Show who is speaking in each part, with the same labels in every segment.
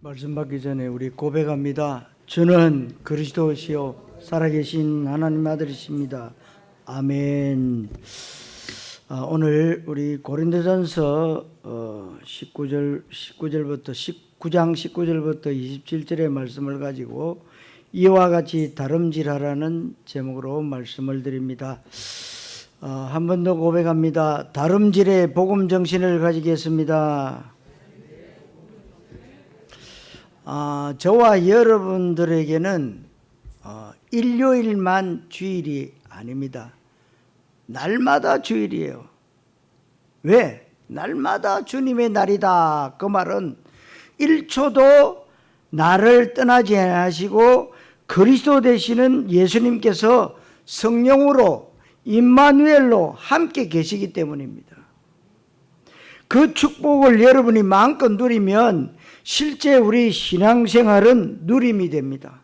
Speaker 1: 말씀 받기 전에 우리 고백합니다. 주는 그리스도시요 살아계신 하나님 아들이십니다. 아멘. 오늘 우리 고린도전서 19장 19절부터 27절의 말씀을 가지고 이와 같이 다름질하라는 제목으로 말씀을 드립니다. 한 번 더 고백합니다. 다름질의 복음 정신을 가지겠습니다. 저와 여러분들에게는 일요일만 주일이 아닙니다. 날마다 주일이에요. 왜? 날마다 주님의 날이다. 그 말은 1초도 나를 떠나지 않으시고 그리스도 되시는 예수님께서 성령으로 임마누엘로 함께 계시기 때문입니다. 그 축복을 여러분이 마음껏 누리면 실제 우리 신앙생활은 누림이 됩니다.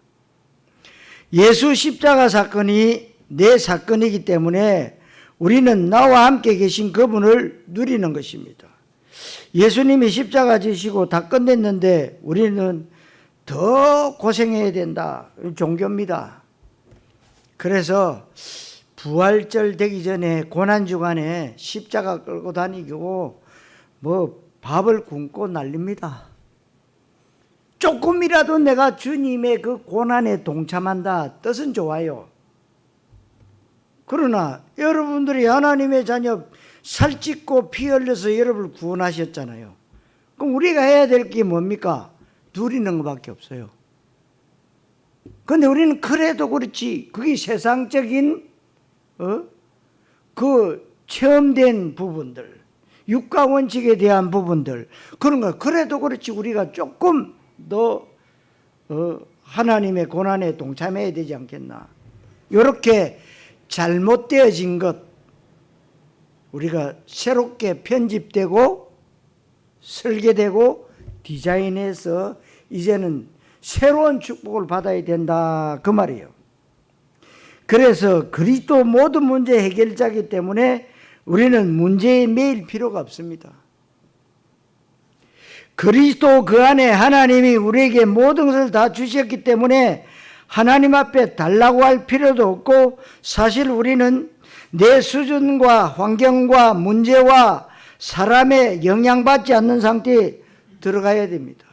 Speaker 1: 예수 십자가 사건이 내 사건이기 때문에 우리는 나와 함께 계신 그분을 누리는 것입니다. 예수님이 십자가 지시고 다 끝냈는데 우리는 더 고생해야 된다. 종교입니다. 그래서 부활절 되기 전에 고난주간에 십자가 끌고 다니고 밥을 굶고 난립니다. 조금이라도 내가 주님의 그 고난에 동참한다. 뜻은 좋아요. 그러나 여러분들이 하나님의 자녀 살찌고 피 흘려서 여러분을 구원하셨잖아요. 그럼 우리가 해야 될 게 뭡니까? 누리는 것밖에 없어요. 그런데 우리는 그래도 그렇지 그게 세상적인 그 체험된 부분들, 육가 원칙에 대한 부분들 그런 거 그래도 그렇지 우리가 조금 더 하나님의 고난에 동참해야 되지 않겠나. 이렇게 잘못되어진 것 우리가 새롭게 편집되고 설계되고 디자인해서 이제는 새로운 축복을 받아야 된다 그 말이에요. 그래서 그리스도 모든 문제 해결자이기 때문에 우리는 문제에 매일 필요가 없습니다. 그리스도 그 안에 하나님이 우리에게 모든 것을 다 주셨기 때문에 하나님 앞에 달라고 할 필요도 없고 사실 우리는 내 수준과 환경과 문제와 사람의 영향받지 않는 상태에 들어가야 됩니다.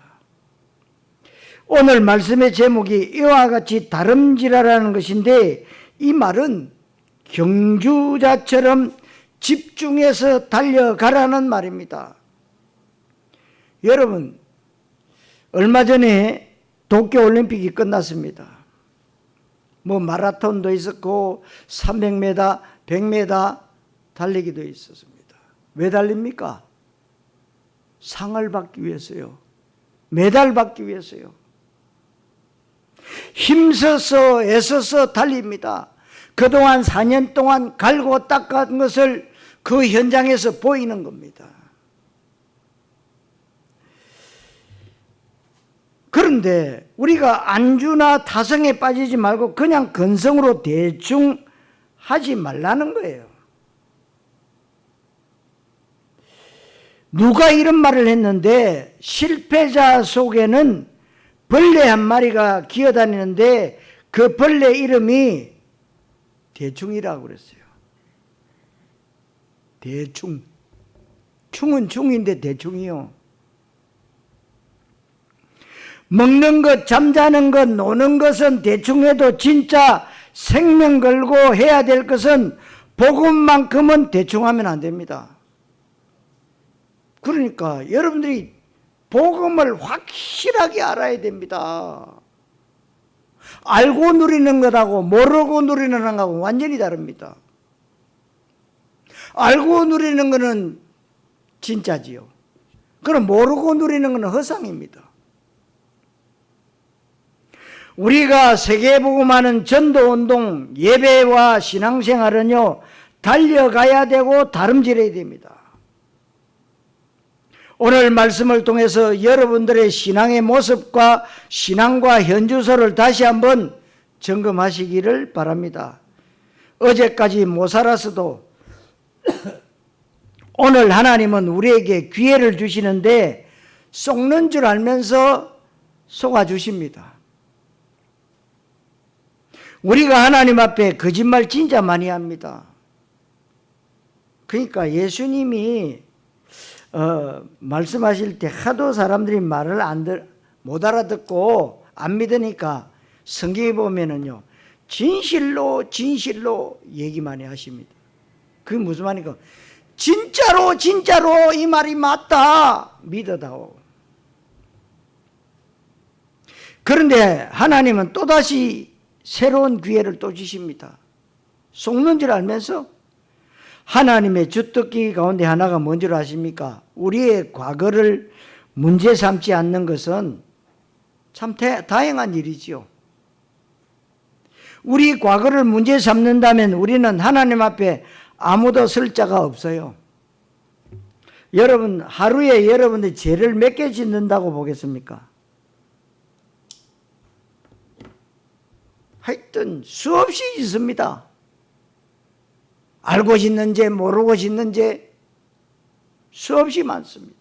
Speaker 1: 오늘 말씀의 제목이 이와 같이 다름질하라는 것인데 이 말은 경주자처럼 집중해서 달려가라는 말입니다. 여러분, 얼마 전에 도쿄올림픽이 끝났습니다. 마라톤도 있었고 300m, 100m 달리기도 있었습니다. 왜 달립니까? 상을 받기 위해서요. 메달 받기 위해서요. 힘써서 애써서 달립니다. 그동안 4년 동안 갈고 닦은 것을 그 현장에서 보이는 겁니다. 그런데 우리가 안주나 타성에 빠지지 말고 그냥 근성으로 대충 하지 말라는 거예요. 누가 이런 말을 했는데 실패자 속에는 벌레 한 마리가 기어다니는데 그 벌레 이름이 대충이라고 그랬어요. 대충. 충은 충인데 대충이요. 먹는 것, 잠자는 것, 노는 것은 대충 해도 진짜 생명 걸고 해야 될 것은 복음만큼은 대충 하면 안 됩니다. 그러니까 여러분들이 복음을 확실하게 알아야 됩니다. 알고 누리는 것하고 모르고 누리는 것하고 완전히 다릅니다. 알고 누리는 것은 진짜지요. 그럼 모르고 누리는 것은 허상입니다. 우리가 세계복음하는 전도운동, 예배와 신앙생활은요 달려가야 되고 다름질해야 됩니다. 오늘 말씀을 통해서 여러분들의 신앙의 모습과 신앙과 현주소를 다시 한번 점검하시기를 바랍니다. 어제까지 못 살았어도 오늘 하나님은 우리에게 기회를 주시는데 속는 줄 알면서 속아주십니다. 우리가 하나님 앞에 거짓말 진짜 많이 합니다. 그러니까 예수님이 말씀하실 때 하도 사람들이 말을 못 알아듣고 안 믿으니까 성경에 보면은요, 진실로 진실로 얘기 많이 하십니다. 그게 무슨 말입니까? 진짜로 진짜로 이 말이 맞다 믿어다오. 그런데 하나님은 또다시 새로운 기회를 또 주십니다. 속는 줄 알면서 하나님의 주특기 가운데 하나가 뭔지 아십니까? 우리의 과거를 문제 삼지 않는 것은 참 다행한 일이지요. 우리 과거를 문제 삼는다면 우리는 하나님 앞에 아무도 설 자가 없어요. 여러분, 하루에 여러분의 죄를 몇 개 짓는다고 보겠습니까? 하여튼 수없이 짓습니다. 알고 짓는 죄, 모르고 짓는 죄 수없이 많습니다.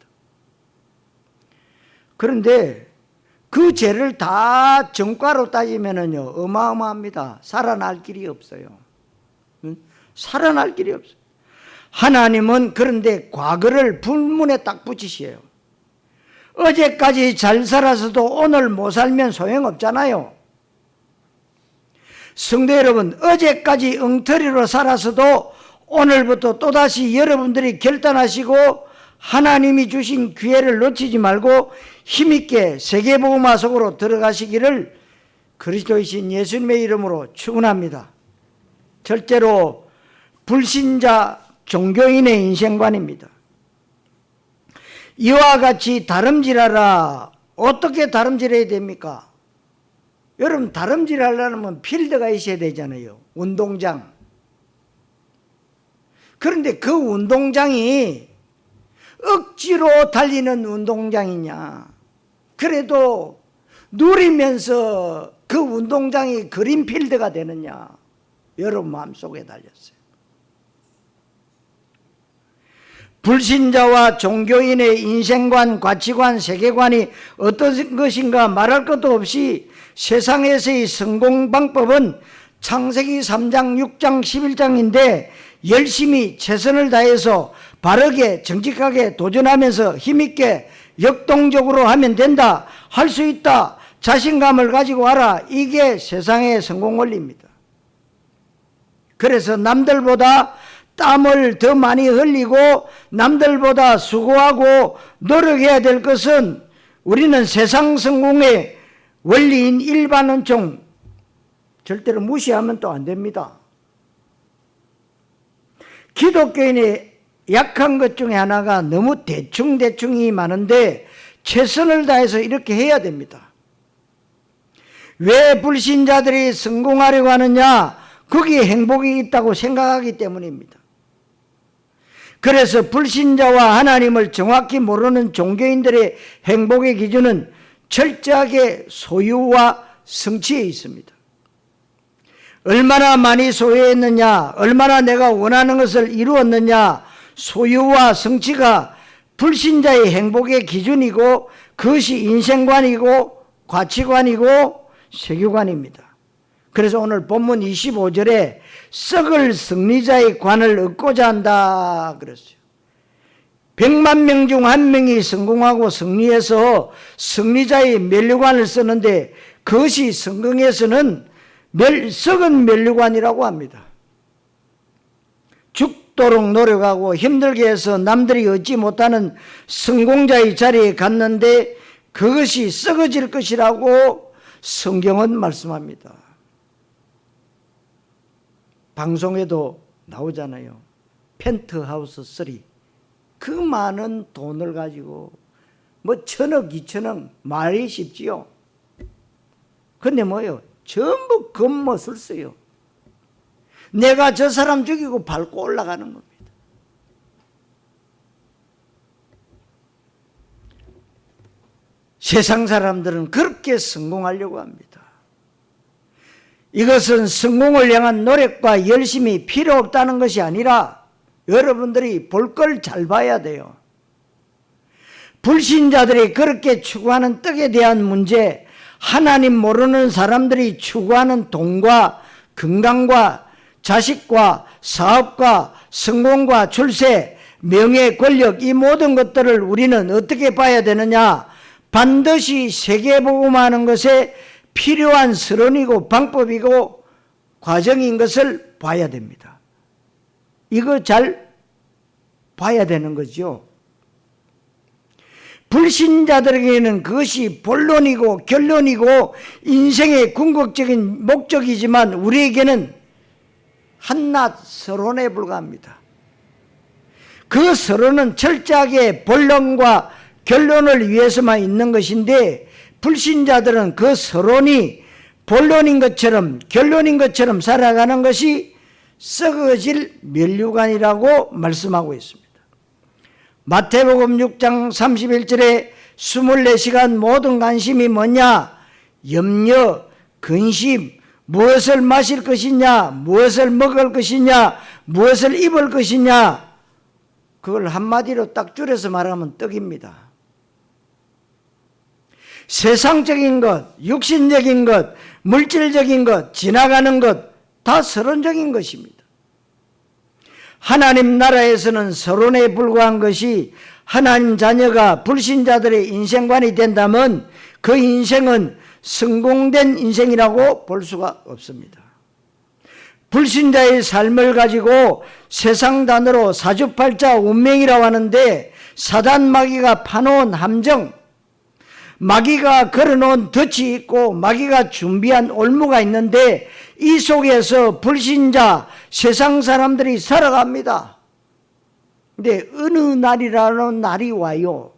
Speaker 1: 그런데 그 죄를 다 정과로 따지면은요, 어마어마합니다. 살아날 길이 없어요. 살아날 길이 없어요. 하나님은 그런데 과거를 불문에 딱 붙이셔요. 어제까지 잘 살아서도 오늘 못 살면 소용없잖아요. 성도 여러분, 어제까지 엉터리로 살아서도 오늘부터 또다시 여러분들이 결단하시고 하나님이 주신 기회를 놓치지 말고 힘있게 세계복음화 속으로 들어가시기를 그리스도이신 예수님의 이름으로 축원합니다. 절대로 불신자 종교인의 인생관입니다. 이와 같이 다름질하라. 어떻게 다름질해야 됩니까? 여러분, 다름질하려면 필드가 있어야 되잖아요. 운동장. 그런데 그 운동장이 억지로 달리는 운동장이냐, 그래도 누리면서 그 운동장이 그린필드가 되느냐, 여러분 마음속에 달렸어요. 불신자와 종교인의 인생관, 가치관, 세계관이 어떤 것인가 말할 것도 없이 세상에서의 성공 방법은 창세기 3장, 6장, 11장인데 열심히 최선을 다해서 바르게 정직하게 도전하면서 힘있게 역동적으로 하면 된다, 할 수 있다, 자신감을 가지고 하라. 이게 세상의 성공 원리입니다. 그래서 남들보다 땀을 더 많이 흘리고 남들보다 수고하고 노력해야 될 것은 우리는 세상 성공의 원리인 일반원총 절대로 무시하면 또 안 됩니다. 기독교인의 약한 것 중에 하나가 너무 대충이 많은데 최선을 다해서 이렇게 해야 됩니다. 왜 불신자들이 성공하려고 하느냐? 거기에 행복이 있다고 생각하기 때문입니다. 그래서 불신자와 하나님을 정확히 모르는 종교인들의 행복의 기준은 철저하게 소유와 성취에 있습니다. 얼마나 많이 소유했느냐, 얼마나 내가 원하는 것을 이루었느냐, 소유와 성취가 불신자의 행복의 기준이고 그것이 인생관이고 가치관이고 세계관입니다. 그래서 오늘 본문 25절에 썩을 승리자의 관을 얻고자 한다 그랬어요. 100만 명 중 한 명이 성공하고 승리해서 승리자의 면류관을 쓰는데 그것이 성경에서는 썩은 면류관이라고 합니다. 죽도록 노력하고 힘들게 해서 남들이 얻지 못하는 성공자의 자리에 갔는데 그것이 썩어질 것이라고 성경은 말씀합니다. 방송에도 나오잖아요. 펜트하우스 3. 그 많은 돈을 가지고 뭐 1,000억, 2,000억 말이 쉽지요. 근데 뭐예요? 전부 겉멋을 써요. 내가 저 사람 죽이고 밟고 올라가는 겁니다. 세상 사람들은 그렇게 성공하려고 합니다. 이것은 성공을 향한 노력과 열심이 필요 없다는 것이 아니라 여러분들이 볼 걸 잘 봐야 돼요. 불신자들이 그렇게 추구하는 떡에 대한 문제, 하나님 모르는 사람들이 추구하는 돈과 건강과 자식과 사업과 성공과 출세, 명예, 권력, 이 모든 것들을 우리는 어떻게 봐야 되느냐? 반드시 세계복음하는 것에 필요한 서론이고 방법이고 과정인 것을 봐야 됩니다. 이거 잘 봐야 되는 거죠. 불신자들에게는 그것이 본론이고 결론이고 인생의 궁극적인 목적이지만 우리에게는 한낱 서론에 불과합니다. 그 서론은 철저하게 본론과 결론을 위해서만 있는 것인데 불신자들은 그 서론이 본론인 것처럼 결론인 것처럼 살아가는 것이 썩어질 면류관이라고 말씀하고 있습니다. 마태복음 6장 31절에 24시간 모든 관심이 뭐냐? 염려, 근심, 무엇을 마실 것이냐, 무엇을 먹을 것이냐, 무엇을 입을 것이냐. 그걸 한마디로 딱 줄여서 말하면 떡입니다. 세상적인 것, 육신적인 것, 물질적인 것, 지나가는 것, 다 서론적인 것입니다. 하나님 나라에서는 서론에 불과한 것이 하나님 자녀가 불신자들의 인생관이 된다면 그 인생은 성공된 인생이라고 볼 수가 없습니다. 불신자의 삶을 가지고 세상 단어로 사주팔자 운명이라고 하는데 사단 마귀가 파놓은 함정, 마귀가 걸어놓은 덫이 있고 마귀가 준비한 올무가 있는데 이 속에서 불신자 세상 사람들이 살아갑니다. 근데 어느 날이라는 날이 와요.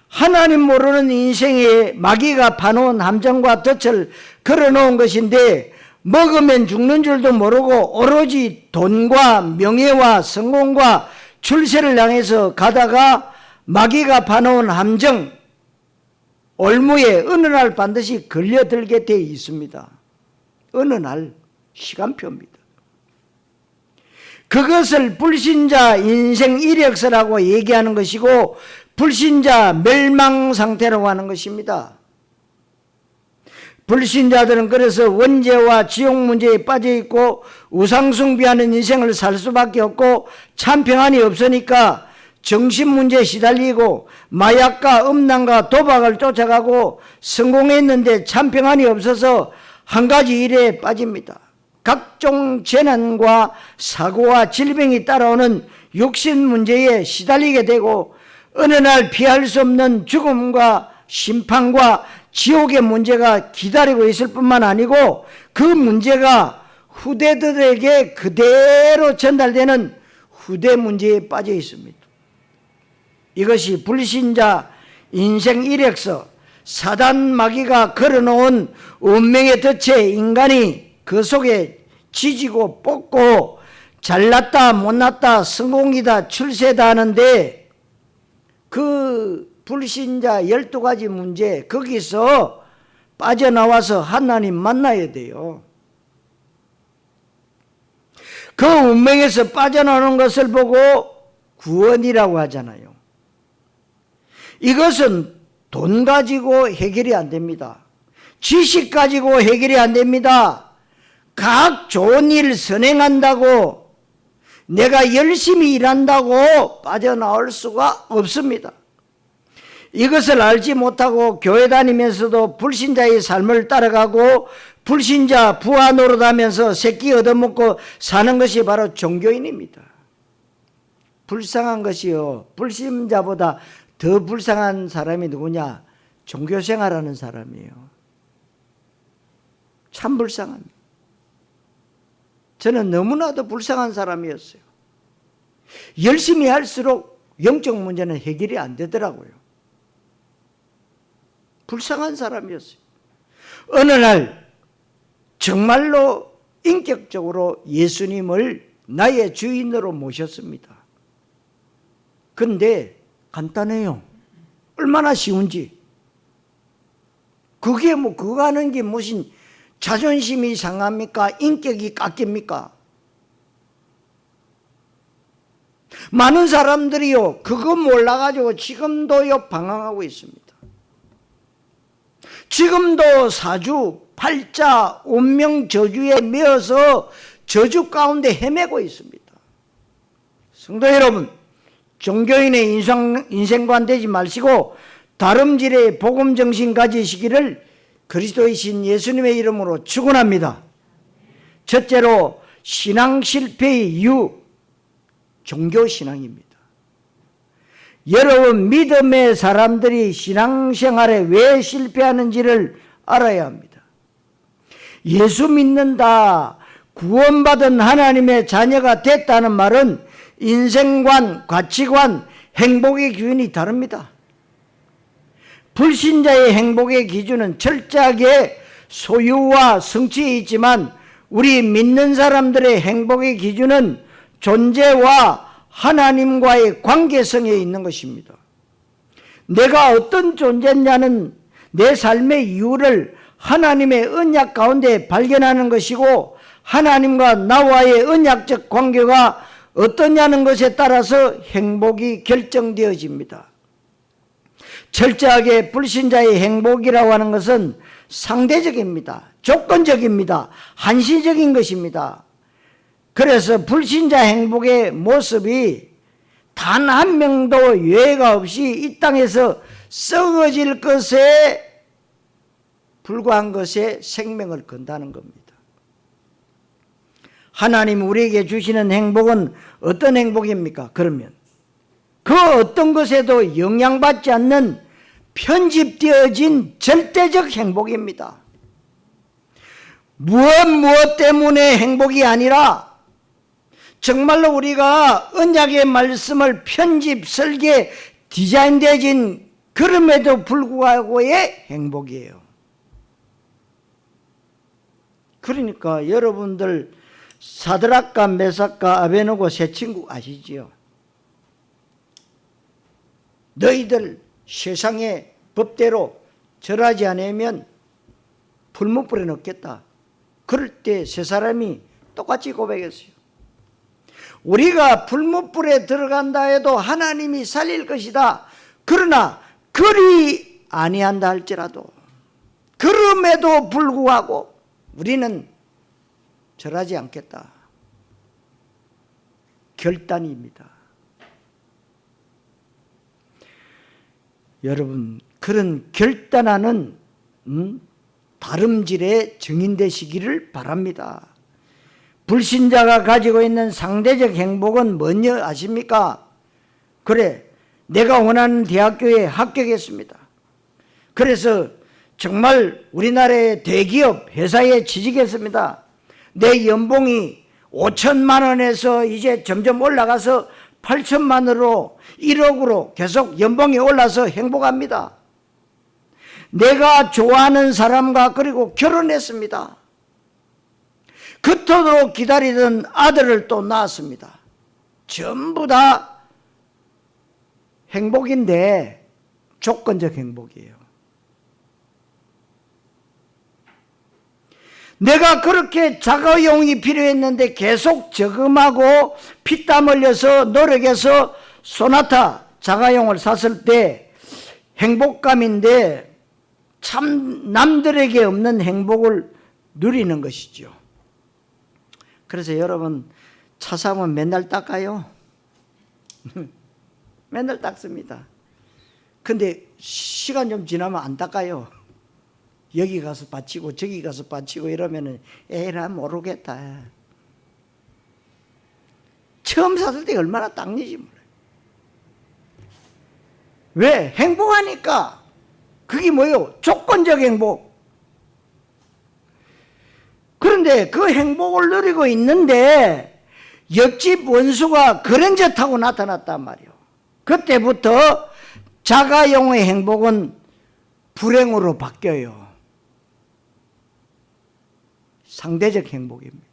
Speaker 1: 하나님 모르는 인생에 마귀가 파놓은 함정과 덫을 걸어놓은 것인데 먹으면 죽는 줄도 모르고 오로지 돈과 명예와 성공과 출세를 향해서 가다가 마귀가 파놓은 함정, 올무에 어느 날 반드시 걸려들게 되어 있습니다. 어느 날 시간표입니다. 그것을 불신자 인생 이력서라고 얘기하는 것이고 불신자 멸망 상태라고 하는 것입니다. 불신자들은 그래서 원죄와 지옥 문제에 빠져 있고 우상숭배하는 인생을 살 수밖에 없고 참 평안이 없으니까 정신 문제에 시달리고 마약과 음란과 도박을 쫓아가고 성공했는데 참 평안이 없어서 한 가지 일에 빠집니다. 각종 재난과 사고와 질병이 따라오는 육신 문제에 시달리게 되고 어느 날 피할 수 없는 죽음과 심판과 지옥의 문제가 기다리고 있을 뿐만 아니고 그 문제가 후대들에게 그대로 전달되는 후대 문제에 빠져 있습니다. 이것이 불신자 인생 이력서, 사단 마귀가 걸어놓은 운명의 덫에 인간이 그 속에 지지고 뽑고 잘났다 못났다 성공이다 출세다 하는데 그 불신자 12가지 문제 거기서 빠져나와서 하나님 만나야 돼요. 그 운명에서 빠져나오는 것을 보고 구원이라고 하잖아요. 이것은 돈 가지고 해결이 안 됩니다. 지식 가지고 해결이 안 됩니다. 각 좋은 일 선행한다고 내가 열심히 일한다고 빠져나올 수가 없습니다. 이것을 알지 못하고 교회 다니면서도 불신자의 삶을 따라가고 불신자 부하 노릇하면서 새끼 얻어먹고 사는 것이 바로 종교인입니다. 불쌍한 것이요, 불신자보다 더 불쌍한 사람이 누구냐? 종교생활하는 사람이에요. 참 불쌍합니다. 저는 너무나도 불쌍한 사람이었어요. 열심히 할수록 영적 문제는 해결이 안 되더라고요. 불쌍한 사람이었어요. 어느 날 정말로 인격적으로 예수님을 나의 주인으로 모셨습니다. 그런데 간단해요. 얼마나 쉬운지. 그게 그거 하는 게 무슨 자존심이 상합니까? 인격이 깎입니까? 많은 사람들이요, 그거 몰라가지고 지금도요, 방황하고 있습니다. 지금도 사주, 팔자, 운명 저주에 매어서 저주 가운데 헤매고 있습니다. 성도 여러분, 종교인의 인생관 되지 마시고 다름질의 복음정신 가지시기를 그리스도의 신 예수님의 이름으로 축원합니다. 첫째로, 신앙 실패의 이유, 종교신앙입니다. 여러분, 믿음의 사람들이 신앙생활에 왜 실패하는지를 알아야 합니다. 예수 믿는다, 구원받은 하나님의 자녀가 됐다는 말은 인생관, 가치관, 행복의 기준이 다릅니다. 불신자의 행복의 기준은 철저하게 소유와 성취에 있지만 우리 믿는 사람들의 행복의 기준은 존재와 하나님과의 관계성에 있는 것입니다. 내가 어떤 존재냐는 내 삶의 이유를 하나님의 언약 가운데 발견하는 것이고, 하나님과 나와의 언약적 관계가 어떠냐는 것에 따라서 행복이 결정되어집니다. 철저하게 불신자의 행복이라고 하는 것은 상대적입니다. 조건적입니다. 한시적인 것입니다. 그래서 불신자 행복의 모습이 단 한 명도 예외가 없이 이 땅에서 썩어질 것에 불과한 것에 생명을 건다는 겁니다. 하나님 우리에게 주시는 행복은 어떤 행복입니까? 그러면 그 어떤 것에도 영향받지 않는 편집되어진 절대적 행복입니다. 무엇 때문에 행복이 아니라 정말로 우리가 언약의 말씀을 편집, 설계, 디자인되어진 그럼에도 불구하고의 행복이에요. 그러니까 여러분들 사드락과 메삭과 아베노고 세 친구 아시지요? 너희들 세상의 법대로 절하지 않으면 풀무불에 넣겠다. 그럴 때 세 사람이 똑같이 고백했어요. 우리가 풀무불에 들어간다 해도 하나님이 살릴 것이다. 그러나 그리 아니한다 할지라도 그럼에도 불구하고 우리는 절하지 않겠다. 결단입니다. 여러분, 그런 결단하는 다름질의 증인 되시기를 바랍니다. 불신자가 가지고 있는 상대적 행복은 뭔지 아십니까? 그래, 내가 원하는 대학교에 합격했습니다. 그래서 정말 우리나라의 대기업 회사에 취직했습니다. 내 연봉이 5천만 원에서 이제 점점 올라가서 8천만 원으로 1억으로 계속 연봉이 올라서 행복합니다. 내가 좋아하는 사람과 그리고 결혼했습니다. 그토록 기다리던 아들을 또 낳았습니다. 전부 다 행복인데 조건적 행복이에요. 내가 그렇게 자가용이 필요했는데 계속 저금하고 피땀 흘려서 노력해서 소나타 자가용을 샀을 때 행복감인데 참 남들에게 없는 행복을 누리는 것이죠. 그래서 여러분, 차 사면 맨날 닦아요. 맨날 닦습니다. 근데 시간 좀 지나면 안 닦아요. 여기 가서 받치고 저기 가서 받치고 이러면은 에라 모르겠다. 처음 샀을 때 얼마나 닦는지 몰라요. 왜? 행복하니까. 그게 뭐예요? 조건적 행복. 그런데 그 행복을 누리고 있는데 옆집 원수가 그랜저 타고 나타났단 말이에요. 그때부터 자가용의 행복은 불행으로 바뀌어요. 상대적 행복입니다.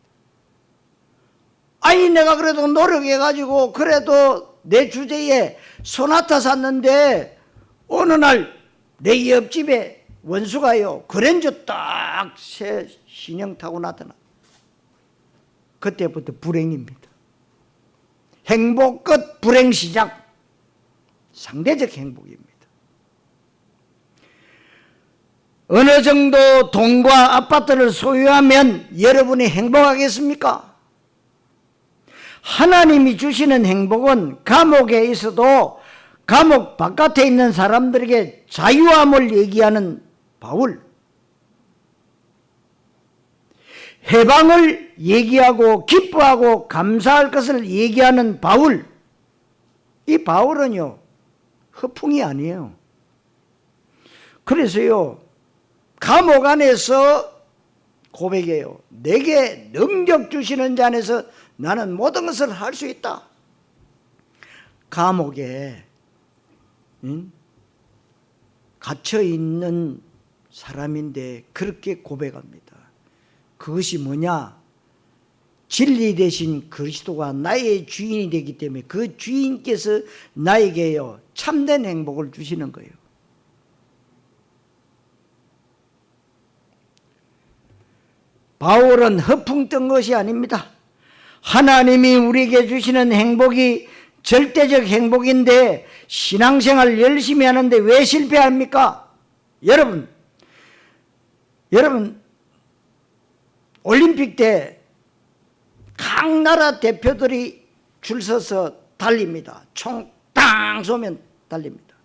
Speaker 1: 아니, 내가 그래도 노력해가지고 그래도 내 주제에 소나타 샀는데 어느 날 내 옆집에 원수가요 그랜저 딱 새 신형 타고 나타나. 그때부터 불행입니다. 행복 끝 불행 시작. 상대적 행복입니다. 어느 정도 돈과 아파트를 소유하면 여러분이 행복하겠습니까? 하나님이 주시는 행복은 감옥에 있어도 감옥 바깥에 있는 사람들에게 자유함을 얘기하는 바울, 해방을 얘기하고 기뻐하고 감사할 것을 얘기하는 바울, 이 바울은요 허풍이 아니에요. 그래서요 감옥 안에서 고백해요. 내게 능력 주시는 자 안에서 나는 모든 것을 할 수 있다. 감옥에 갇혀 있는 사람인데 그렇게 고백합니다. 그것이 뭐냐? 진리 대신 그리스도가 나의 주인이 되기 때문에 그 주인께서 나에게요 참된 행복을 주시는 거예요. 바울은 허풍 뜬 것이 아닙니다. 하나님이 우리에게 주시는 행복이 절대적 행복인데 신앙생활 열심히 하는데 왜 실패합니까? 여러분 올림픽 때 각 나라 대표들이 줄 서서 달립니다. 총 땅 쏘면 달립니다.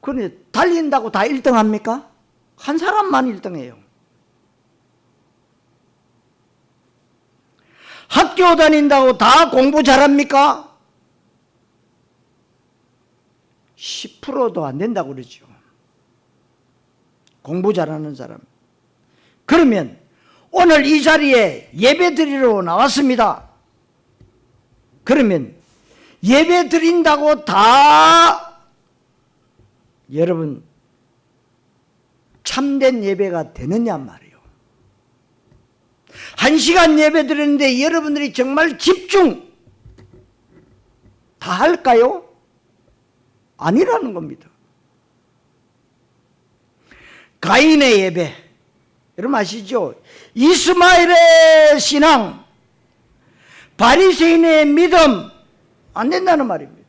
Speaker 1: 그런데 달린다고 다 1등 합니까? 한 사람만 1등해요. 학교 다닌다고 다 공부 잘합니까? 10%도 안 된다고 그러죠. 공부 잘하는 사람. 그러면 오늘 이 자리에 예배 드리러 나왔습니다. 그러면 예배 드린다고 다 여러분 참된 예배가 되느냐 말이에요. 1시간 예배 드렸는데 여러분들이 정말 집중 다 할까요? 아니라는 겁니다. 가인의 예배 여러분 아시죠? 이스마엘의 신앙, 바리새인의 믿음 안 된다는 말입니다.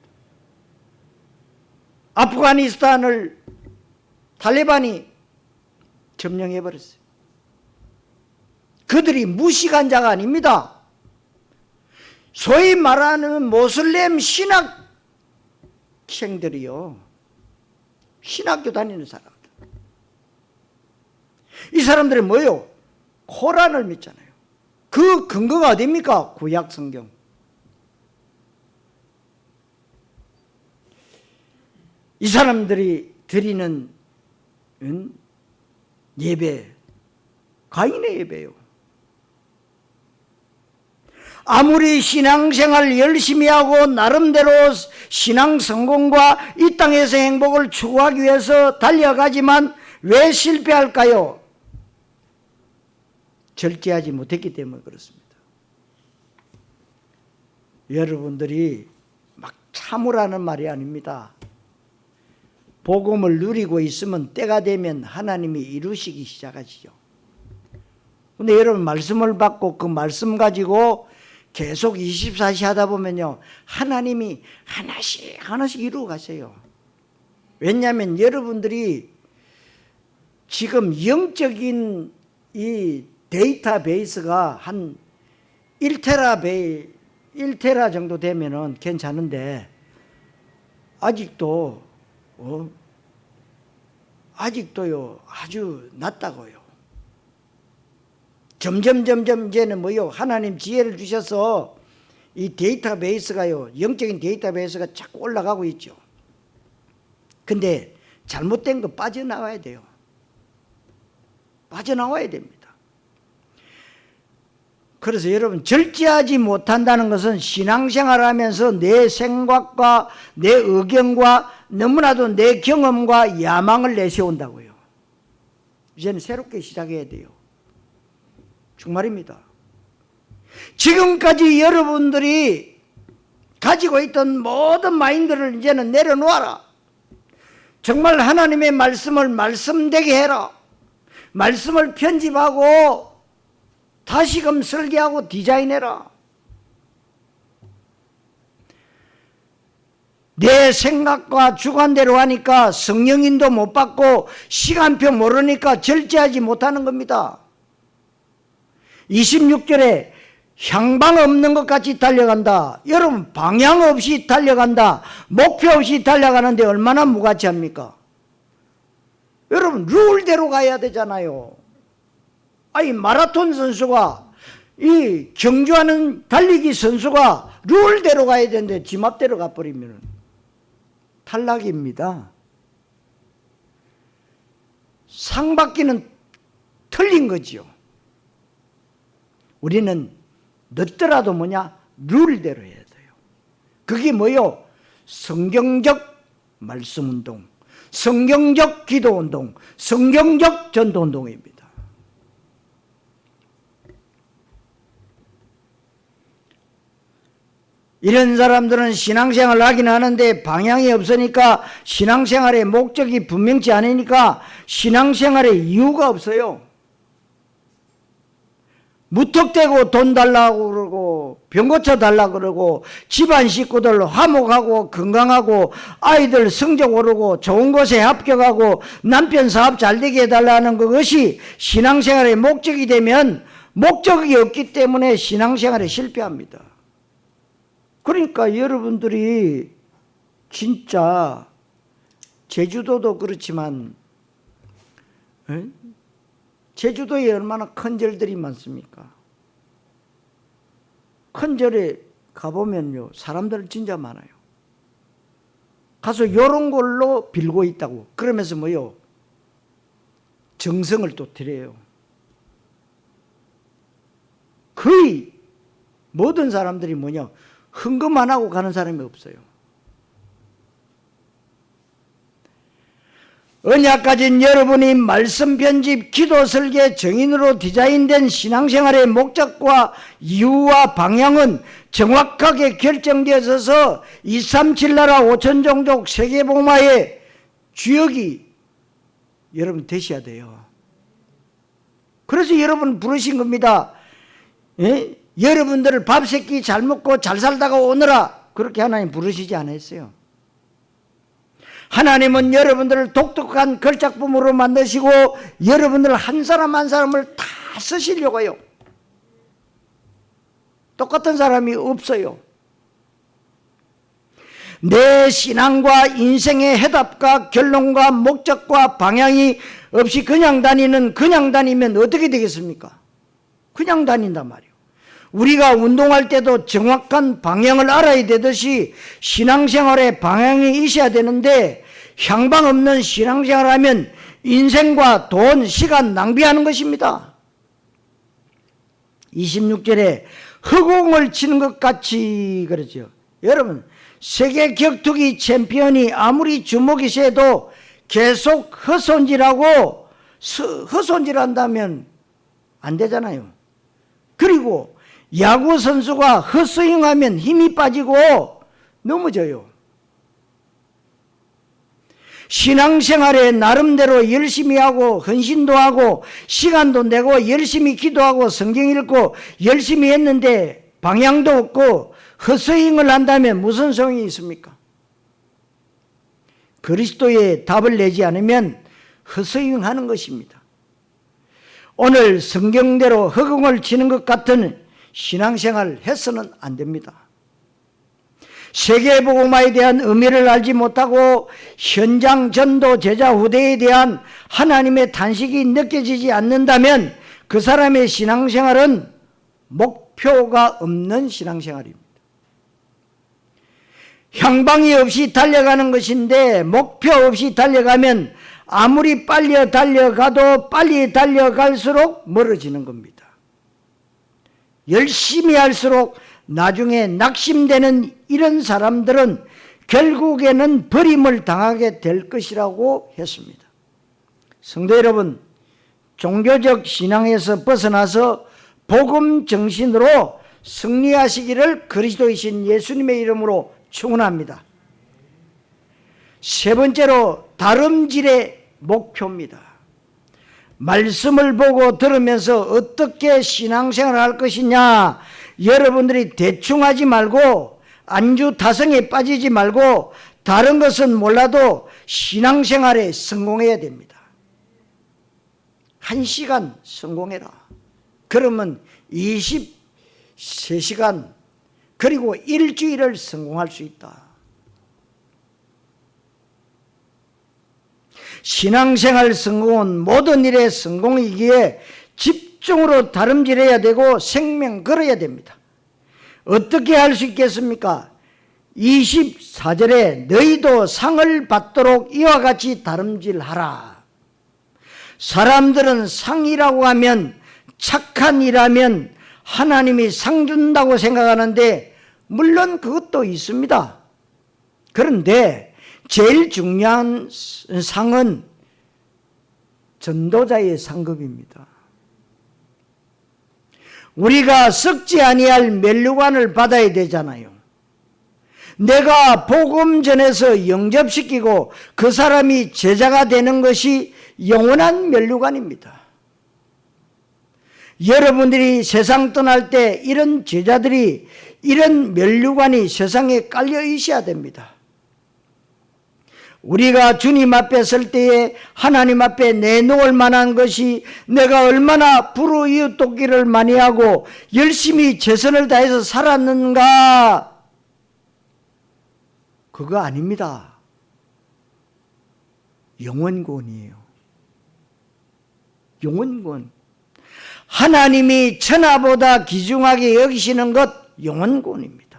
Speaker 1: 아프가니스탄을 탈레반이 점령해버렸어요. 그들이 무식한 자가 아닙니다. 소위 말하는 모슬렘 신학생들이요. 신학교 다니는 사람들. 이 사람들은 뭐예요? 코란을 믿잖아요. 그 근거가 어디입니까? 구약 성경. 이 사람들이 드리는 예배, 가인의 예배요. 아무리 신앙생활 열심히 하고 나름대로 신앙 성공과 이 땅에서 행복을 추구하기 위해서 달려가지만 왜 실패할까요? 절제하지 못했기 때문에 그렇습니다. 여러분들이 막 참으라는 말이 아닙니다. 복음을 누리고 있으면 때가 되면 하나님이 이루시기 시작하시죠. 근데 여러분 말씀을 받고 그 말씀 가지고 계속 24시 하다 보면요 하나님이 하나씩 이루어 가세요. 왜냐하면 여러분들이 지금 영적인 이 데이터베이스가 한 1테라 정도 되면은 괜찮은데 아직도요 아주 낮다고요. 점점 이제는 뭐요 하나님 지혜를 주셔서 이 데이터베이스가요 영적인 데이터베이스가 자꾸 올라가고 있죠. 근데 잘못된 거 빠져나와야 돼요. 빠져나와야 됩니다. 그래서 여러분 절제하지 못한다는 것은 신앙생활을 하면서 내 생각과 내 의견과 너무나도 내 경험과 야망을 내세운다고요. 이제는 새롭게 시작해야 돼요. 정말입니다. 지금까지 여러분들이 가지고 있던 모든 마인드를 이제는 내려놓아라. 정말 하나님의 말씀을 말씀되게 해라. 말씀을 편집하고 다시금 설계하고 디자인해라. 내 생각과 주관대로 하니까 성령인도 못 받고 시간표 모르니까 절제하지 못하는 겁니다. 26절에 향방 없는 것 같이 달려간다. 여러분, 방향 없이 달려간다. 목표 없이 달려가는데 얼마나 무가치합니까? 여러분, 룰대로 가야 되잖아요. 아니, 마라톤 선수가, 이 경주하는 달리기 선수가 룰대로 가야 되는데 지 맘대로 가버리면 탈락입니다. 상받기는 틀린 거지요. 우리는 늦더라도 룰대로 해야 돼요. 그게 뭐요? 성경적 말씀운동, 성경적 기도운동, 성경적 전도운동입니다. 이런 사람들은 신앙생활을 하긴 하는데 방향이 없으니까, 신앙생활의 목적이 분명치 않으니까 신앙생활의 이유가 없어요. 무턱대고 돈 달라고 그러고 병 고쳐달라고 그러고 집안 식구들 화목하고 건강하고 아이들 성적 오르고 좋은 곳에 합격하고 남편 사업 잘 되게 해달라는 그것이 신앙생활의 목적이 되면, 목적이 없기 때문에 신앙생활에 실패합니다. 그러니까 여러분들이 진짜 제주도도 그렇지만 제주도에 얼마나 큰 절들이 많습니까? 큰 절에 가보면요, 사람들 진짜 많아요. 가서 요런 걸로 빌고 있다고. 그러면서 정성을 또 드려요. 거의 모든 사람들이 헌금 안 하고 가는 사람이 없어요. 언약 가진 여러분이 말씀 편집, 기도 설계, 정인으로 디자인된 신앙생활의 목적과 이유와 방향은 정확하게 결정되어서 237 나라 5천 종족 세계복음화의 주역이 여러분 되셔야 돼요. 그래서 여러분 부르신 겁니다. 여러분들을 밥 세 끼 잘 먹고 잘 살다가 오너라, 그렇게 하나님 부르시지 않았어요. 하나님은 여러분들을 독특한 걸작품으로 만드시고 여러분들 한 사람 한 사람을 다 쓰시려고요. 똑같은 사람이 없어요. 내 신앙과 인생의 해답과 결론과 목적과 방향이 없이 그냥 다니면 어떻게 되겠습니까? 그냥 다닌단 말이에요. 우리가 운동할 때도 정확한 방향을 알아야 되듯이 신앙생활에 방향이 있어야 되는데, 향방 없는 신앙생활을 하면 인생과 돈, 시간 낭비하는 것입니다. 26절에 허공을 치는 것 같이 그러죠. 여러분, 세계 격투기 챔피언이 아무리 주먹이 세도 계속 헛손질한다면 안 되잖아요. 그리고 야구 선수가 헛스윙하면 힘이 빠지고 넘어져요. 신앙생활에 나름대로 열심히 하고 헌신도 하고 시간도 내고 열심히 기도하고 성경 읽고 열심히 했는데 방향도 없고 헛스윙을 한다면 무슨 소용이 있습니까? 그리스도의 답을 내지 않으면 헛스윙하는 것입니다. 오늘 성경대로 허공을 치는 것 같은 신앙생활 해서는 안 됩니다. 세계복음화에 대한 의미를 알지 못하고 현장 전도 제자 후대에 대한 하나님의 탄식이 느껴지지 않는다면 그 사람의 신앙생활은 목표가 없는 신앙생활입니다. 향방이 없이 달려가는 것인데 목표 없이 달려가면 아무리 빨리 달려가도 빨리 달려갈수록 멀어지는 겁니다. 열심히 할수록 나중에 낙심되는 이런 사람들은 결국에는 버림을 당하게 될 것이라고 했습니다. 성도 여러분, 종교적 신앙에서 벗어나서 복음 정신으로 승리하시기를 그리스도이신 예수님의 이름으로 축원합니다. 세 번째로 다름질의 목표입니다. 말씀을 보고 들으면서 어떻게 신앙생활을 할 것이냐, 여러분들이 대충 하지 말고 안주 타성에 빠지지 말고 다른 것은 몰라도 신앙생활에 성공해야 됩니다. 1시간 성공해라. 그러면 23시간 그리고 일주일을 성공할 수 있다. 신앙생활 성공은 모든 일의 성공이기에 집중으로 다름질해야 되고 생명 걸어야 됩니다. 어떻게 할 수 있겠습니까? 24절에 너희도 상을 받도록 이와 같이 다름질하라. 사람들은 상이라고 하면 착한 일하면 하나님이 상 준다고 생각하는데 물론 그것도 있습니다. 그런데 제일 중요한 상은 전도자의 상급입니다. 우리가 썩지 아니할 면류관을 받아야 되잖아요. 내가 복음 전해서 영접시키고 그 사람이 제자가 되는 것이 영원한 면류관입니다. 여러분들이 세상 떠날 때 이런 제자들이, 이런 면류관이 세상에 깔려 있어야 됩니다. 우리가 주님 앞에 설 때에 하나님 앞에 내놓을 만한 것이 내가 얼마나 불우이웃 돕기를 많이 하고 열심히 최선을 다해서 살았는가? 그거 아닙니다. 영원권이에요. 영원권. 하나님이 천하보다 귀중하게 여기시는 것 영원권입니다.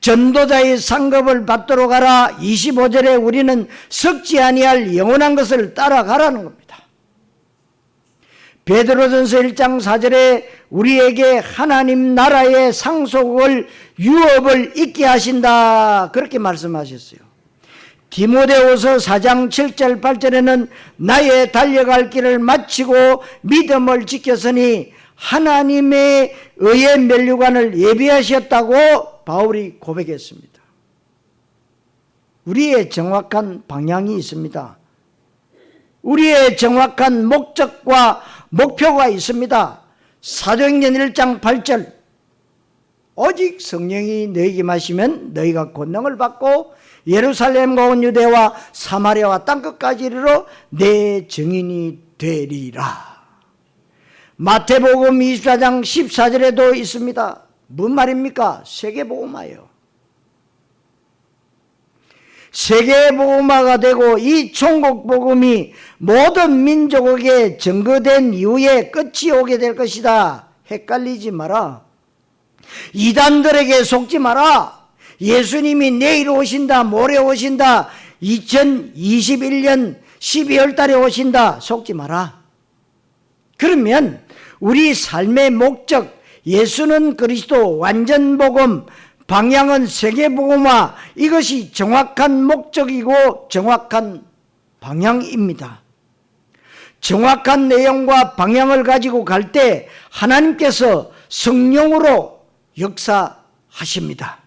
Speaker 1: 전도자의 상급을 받도록 하라. 25절에 우리는 썩지 아니할 영원한 것을 따라가라는 겁니다. 베드로전서 1장 4절에 우리에게 하나님 나라의 상속을 유업을 있게 하신다 그렇게 말씀하셨어요. 디모데후서 4장 7절 8절에는 나의 달려갈 길을 마치고 믿음을 지켰으니 하나님의 의의 면류관을 예비하셨다고 바울이 고백했습니다. 우리의 정확한 방향이 있습니다. 우리의 정확한 목적과 목표가 있습니다. 사도행전 1장 8절 오직 성령이 너희에게 마시면 너희가 권능을 받고 예루살렘과 온 유대와 사마리아와 땅끝까지 이르러 내 증인이 되리라. 마태복음 24장 14절에도 있습니다. 뭔 말입니까? 세계복음화예요. 세계복음화가 되고 이 천국복음이 모든 민족에게 전거된 이후에 끝이 오게 될 것이다. 헷갈리지 마라. 이단들에게 속지 마라. 예수님이 내일 오신다, 모레 오신다, 2021년 12월 달에 오신다, 속지 마라. 그러면 우리 삶의 목적, 예수는 그리스도, 완전복음, 방향은 세계복음화, 이것이 정확한 목적이고 정확한 방향입니다. 정확한 내용과 방향을 가지고 갈 때 하나님께서 성령으로 역사하십니다.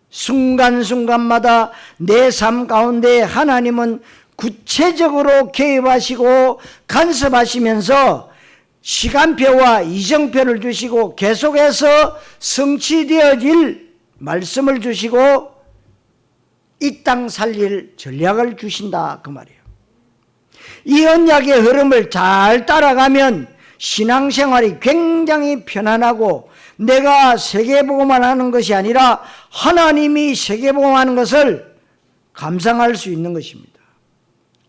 Speaker 1: 순간순간마다 내 삶 가운데 하나님은 구체적으로 개입하시고 간섭하시면서 시간표와 이정표를 주시고 계속해서 성취되어질 말씀을 주시고 이 땅 살릴 전략을 주신다 그 말이에요. 이 언약의 흐름을 잘 따라가면 신앙생활이 굉장히 편안하고 내가 세계복음만 하는 것이 아니라 하나님이 세계복음하는 것을 감상할 수 있는 것입니다.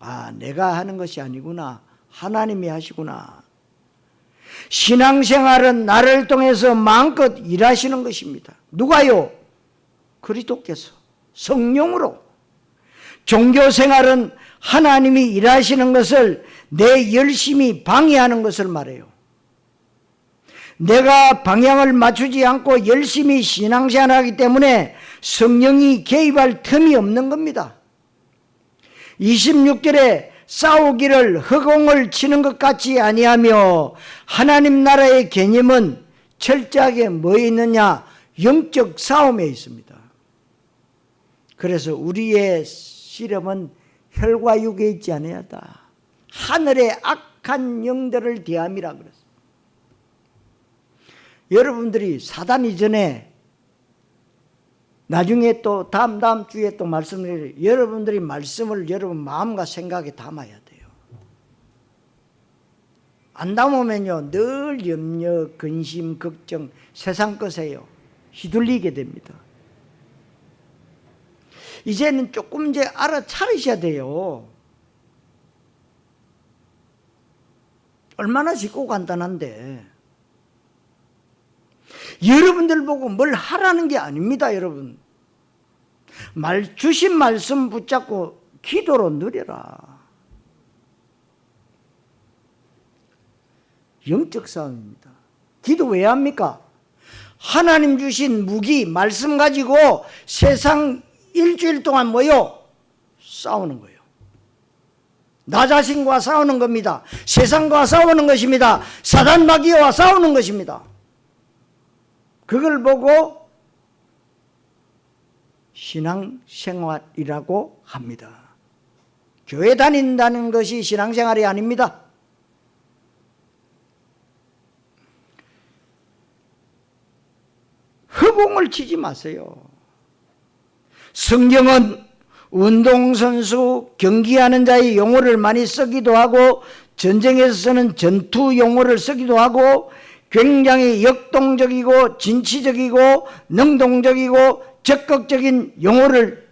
Speaker 1: 아, 내가 하는 것이 아니구나. 하나님이 하시구나. 신앙생활은 나를 통해서 마음껏 일하시는 것입니다. 누가요? 그리스도께서 성령으로. 종교생활은 하나님이 일하시는 것을 내 열심히 방해하는 것을 말해요. 내가 방향을 맞추지 않고 열심히 신앙생활하기 때문에 성령이 개입할 틈이 없는 겁니다. 26절에 싸우기를 허공을 치는 것 같이 아니하며 하나님 나라의 개념은 철저하게 뭐에 있느냐? 영적 싸움에 있습니다. 그래서 우리의 씨름은 혈과 육에 있지 아니하다. 하늘의 악한 영들을 대함이라 그랬습니다. 여러분들이 사단 이전에 나중에 또 다음 주에 또 말씀을 여러분들이 말씀을 여러분 마음과 생각에 담아야 돼요. 안 담으면요 늘 염려, 근심, 걱정, 세상 것에요 휘둘리게 됩니다. 이제는 조금 이제 알아차리셔야 돼요. 얼마나 쉽고 간단한데 여러분들 보고 뭘 하라는 게 아닙니다. 여러분 주신 말씀 붙잡고 기도로 누려라. 영적 싸움입니다. 기도 왜 합니까? 하나님 주신 무기 말씀 가지고 세상 일주일 동안 뭐요? 싸우는 거예요. 나 자신과 싸우는 겁니다. 세상과 싸우는 것입니다. 사단 마귀와 싸우는 것입니다. 그걸 보고 신앙생활이라고 합니다. 교회 다닌다는 것이 신앙생활이 아닙니다. 허공을 치지 마세요. 성경은 운동선수, 경기하는 자의 용어를 많이 쓰기도 하고 전쟁에서 쓰는 전투 용어를 쓰기도 하고 굉장히 역동적이고 진취적이고 능동적이고 적극적인 용어를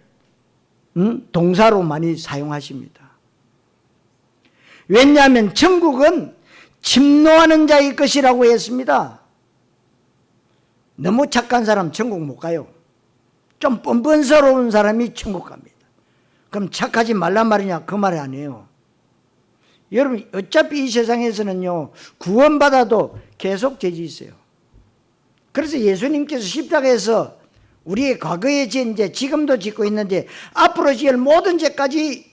Speaker 1: 동사로 많이 사용하십니다. 왜냐하면 천국은 침노하는 자의 것이라고 했습니다. 너무 착한 사람 천국 못 가요. 좀 뻔뻔스러운 사람이 천국 갑니다. 그럼 착하지 말란 말이냐? 그 말이 아니에요. 여러분 어차피 이 세상에서는요 구원받아도 계속 죄지 있어요. 그래서 예수님께서 십자가에서 우리의 과거의 죄 이제 지금도 짓고 있는데 앞으로 지을 모든 죄까지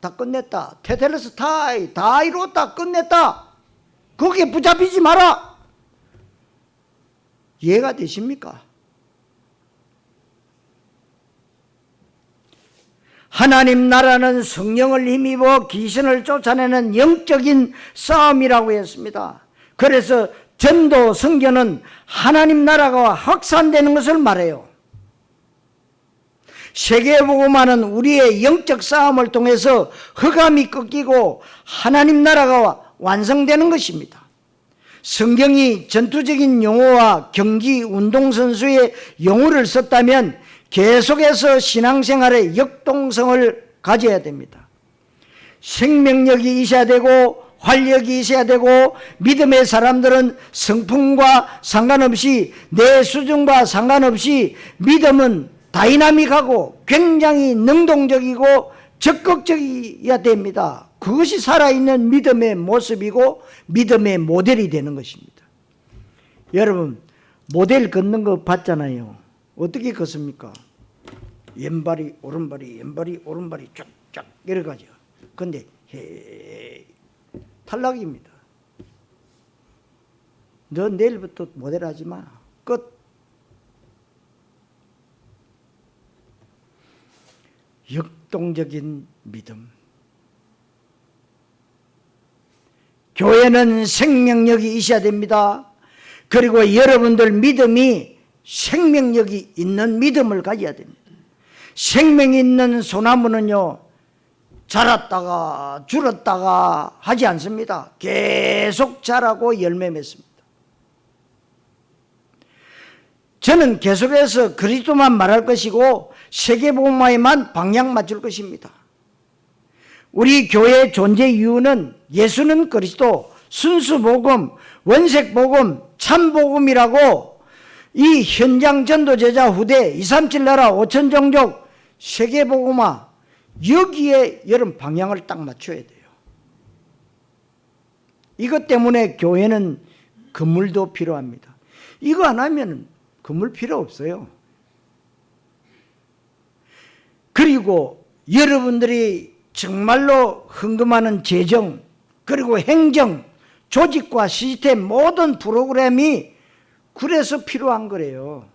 Speaker 1: 다 끝냈다. 테텔레스 타이 다 이루었다. 끝냈다. 거기에 붙잡히지 마라. 이해가 되십니까? 하나님 나라는 성령을 힘입어 귀신을 쫓아내는 영적인 싸움이라고 했습니다. 그래서 전도 선교는 하나님 나라가 확산되는 것을 말해요. 세계복음화는 우리의 영적 싸움을 통해서 흑암이 꺾이고 하나님 나라가 완성되는 것입니다. 성경이 전투적인 용어와 경기 운동선수의 용어를 썼다면 계속해서 신앙생활의 역동성을 가져야 됩니다. 생명력이 있어야 되고 활력이 있어야 되고 믿음의 사람들은 성품과 상관없이 내 수준과 상관없이 믿음은 다이나믹하고 굉장히 능동적이고 적극적이어야 됩니다. 그것이 살아있는 믿음의 모습이고 믿음의 모델이 되는 것입니다. 여러분 모델 걷는 거 봤잖아요. 어떻게 걷습니까? 왼발이 오른발이 왼발이 오른발이 쫙쫙 내려가죠. 근데 탈락입니다. 너 내일부터 모델 하지 마. 끝. 역동적인 믿음. 교회는 생명력이 있어야 됩니다. 그리고 여러분들 믿음이 생명력이 있는 믿음을 가져야 됩니다. 생명 있는 소나무는요 자랐다가 줄었다가 하지 않습니다. 계속 자라고 열매 맺습니다. 저는 계속해서 그리스도만 말할 것이고 세계복음화에만 방향 맞출 것입니다. 우리 교회의 존재 이유는 예수는 그리스도, 순수복음, 원색복음, 참복음이라고 이 현장 전도제자 후대 237 나라 5천 종족 세계복음화 여기에 여러분 방향을 딱 맞춰야 돼요. 이것 때문에 교회는 건물도 필요합니다. 이거 안 하면 건물 필요 없어요. 그리고 여러분들이 정말로 헌금하는 재정 그리고 행정 조직과 시스템 모든 프로그램이 그래서 필요한 거래요.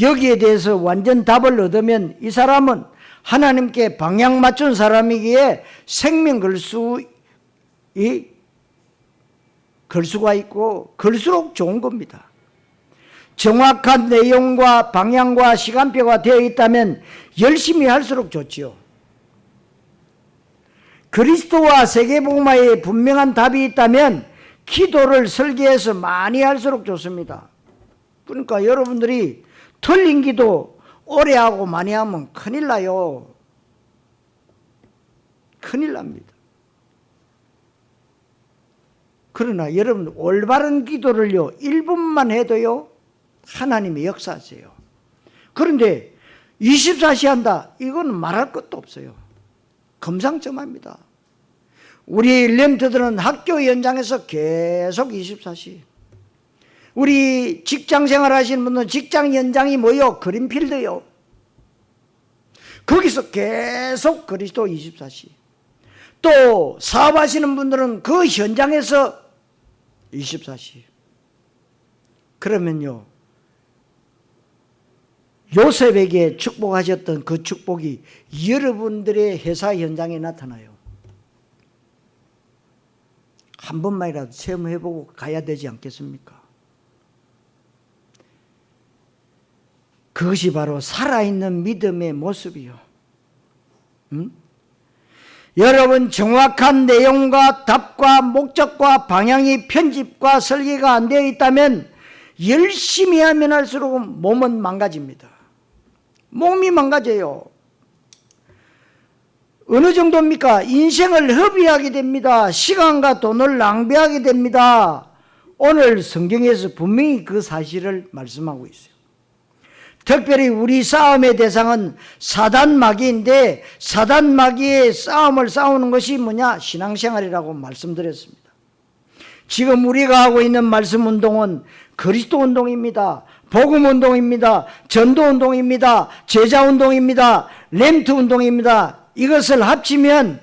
Speaker 1: 여기에 대해서 완전 답을 얻으면 이 사람은 하나님께 방향 맞춘 사람이기에 생명 걸 수가 있고 걸수록 좋은 겁니다. 정확한 내용과 방향과 시간표가 되어 있다면 열심히 할수록 좋지요. 그리스도와 세계복음화에 분명한 답이 있다면 기도를 설계해서 많이 할수록 좋습니다. 그러니까 여러분들이 틀린 기도 오래 하고 많이 하면 큰일 나요. 큰일 납니다. 그러나 여러분 올바른 기도를요 1분만 해도요 하나님이 역사하세요. 그런데 24시 한다, 이건 말할 것도 없어요. 금상첨화입니다. 우리 렘트들은 학교 현장에서 계속 24시, 우리 직장생활 하시는 분들은 직장 현장이 뭐요? 그린필드요. 거기서 계속 그리스도 24시. 또 사업하시는 분들은 그 현장에서 24시. 그러면요 요셉에게 축복하셨던 그 축복이 여러분들의 회사 현장에 나타나요. 한 번만이라도 체험해보고 가야 되지 않겠습니까? 그것이 바로 살아있는 믿음의 모습이요. 여러분 정확한 내용과 답과 목적과 방향이 편집과 설계가 안 되어 있다면 열심히 하면 할수록 몸은 망가집니다. 몸이 망가져요. 어느 정도입니까? 인생을 허비하게 됩니다. 시간과 돈을 낭비하게 됩니다. 오늘 성경에서 분명히 그 사실을 말씀하고 있어요. 특별히 우리 싸움의 대상은 사단 마귀인데 사단 마귀의 싸움을 싸우는 것이 뭐냐? 신앙생활이라고 말씀드렸습니다. 지금 우리가 하고 있는 말씀 운동은 그리스도 운동입니다. 복음 운동입니다. 전도 운동입니다. 제자 운동입니다. 렘트 운동입니다. 이것을 합치면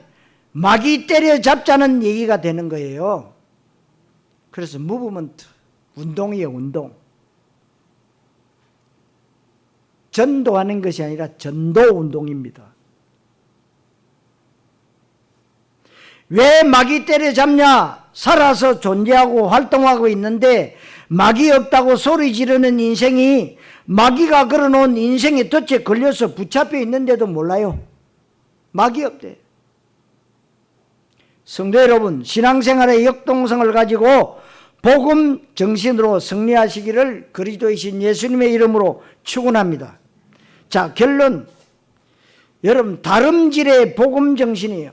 Speaker 1: 마귀 때려잡자는 얘기가 되는 거예요. 그래서 무브먼트, 운동이에요. 운동. 전도하는 것이 아니라 전도 운동입니다. 왜 마귀 때려잡냐? 살아서 존재하고 활동하고 있는데 마귀 없다고 소리 지르는 인생이 마귀가 걸어놓은 인생의 덫에 걸려서 붙잡혀 있는데도 몰라요. 마귀 없대. 성도 여러분, 신앙생활의 역동성을 가지고 복음 정신으로 승리하시기를 그리스도이신 예수님의 이름으로 축원합니다. 자, 결론. 여러분 다름질의 복음 정신이에요.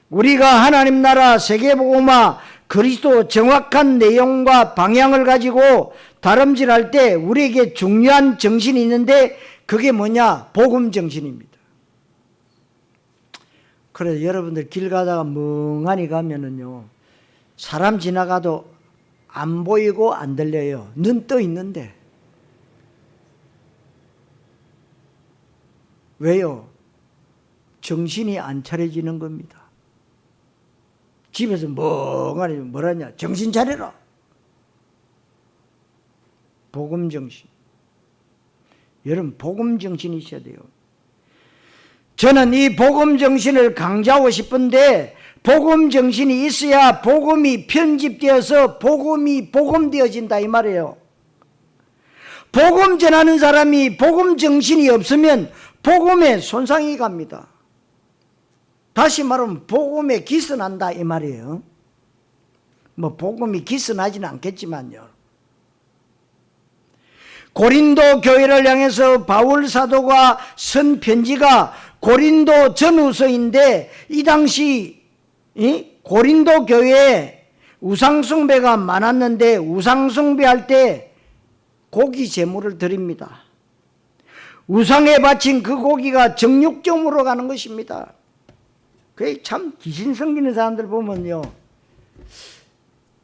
Speaker 1: 우리가 하나님 나라 세계복음화 그리스도 정확한 내용과 방향을 가지고 다름질할 때 우리에게 중요한 정신이 있는데 그게 뭐냐? 복음 정신입니다. 그래서 여러분들 길 가다가 멍하니 가면은요 사람 지나가도 안 보이고 안 들려요. 눈 떠 있는데. 왜요? 정신이 안 차려지는 겁니다. 집에서 멍하니 뭐라냐? 정신 차려라. 복음 정신. 여러분 복음 정신이 있어야 돼요. 저는 이 복음 정신을 강조하고 싶은데 복음 정신이 있어야 복음이 편집되어서 복음이 복음되어진다 이 말이에요. 복음 전하는 사람이 복음 정신이 없으면 복음에 손상이 갑니다. 다시 말하면 복음에 기스난다 이 말이에요. 뭐 복음이 기스나지는 않겠지만요. 고린도 교회를 향해서 바울 사도가 쓴 편지가 고린도 전후서인데 이 당시 고린도 교회에 우상숭배가 많았는데 우상숭배할 때 고기 제물을 드립니다. 우상에 바친 그 고기가 정육점으로 가는 것입니다. 그게 참 귀신 섬기는 사람들 보면요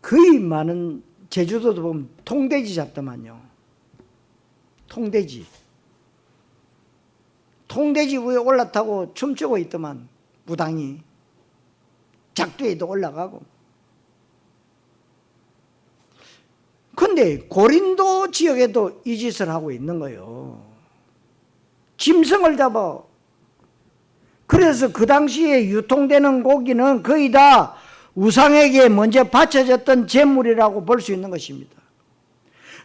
Speaker 1: 거의 많은 제주도도 보면 통돼지 잡더만요. 통돼지 위에 올라타고 춤추고 있더만 무당이 작두에도 올라가고. 근데 고린도 지역에도 이 짓을 하고 있는 거예요. 짐승을 잡아. 그래서 그 당시에 유통되는 고기는 거의 다 우상에게 먼저 바쳐졌던 제물이라고 볼 수 있는 것입니다.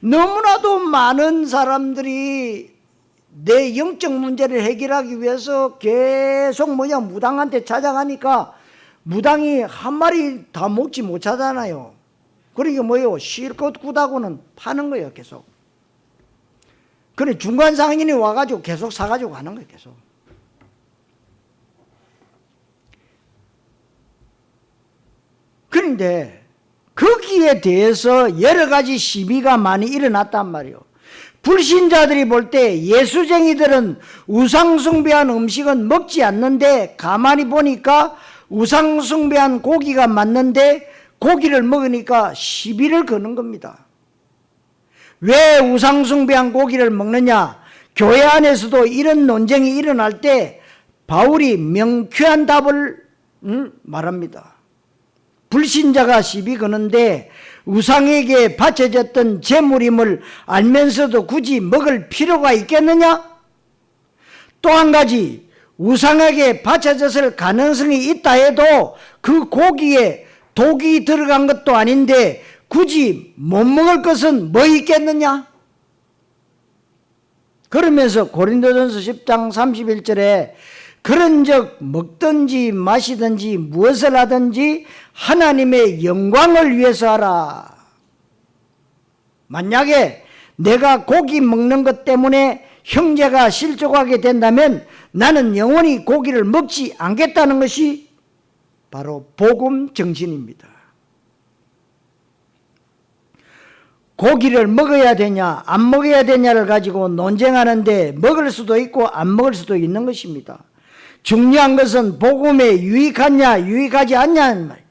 Speaker 1: 너무나도 많은 사람들이 내 영적 문제를 해결하기 위해서 계속 무당한테 찾아가니까 무당이 한 마리 다 먹지 못하잖아요. 그러니까 실컷 구다고는 파는 거예요, 계속. 그래 중간 상인이 와가지고 계속 사가지고 가는 거예요, 계속. 그런데 거기에 대해서 여러 가지 시비가 많이 일어났단 말이에요. 불신자들이 볼 때 예수쟁이들은 우상숭배한 음식은 먹지 않는데 가만히 보니까 우상숭배한 고기가 맞는데 고기를 먹으니까 시비를 거는 겁니다. 왜 우상숭배한 고기를 먹느냐? 교회 안에서도 이런 논쟁이 일어날 때 바울이 명쾌한 답을 말합니다. 불신자가 시비 거는데 우상에게 바쳐졌던 제물임을 알면서도 굳이 먹을 필요가 있겠느냐? 또 한 가지, 우상에게 바쳐졌을 가능성이 있다 해도 그 고기에 독이 들어간 것도 아닌데 굳이 못 먹을 것은 뭐 있겠느냐? 그러면서 고린도전서 10장 31절에 그런즉 먹든지 마시든지 무엇을 하든지 하나님의 영광을 위해서 하라. 만약에 내가 고기 먹는 것 때문에 형제가 실족하게 된다면 나는 영원히 고기를 먹지 않겠다는 것이 바로 복음 정신입니다. 고기를 먹어야 되냐 안 먹어야 되냐를 가지고 논쟁하는데 먹을 수도 있고 안 먹을 수도 있는 것입니다. 중요한 것은 복음에 유익하냐 유익하지 않냐는 말.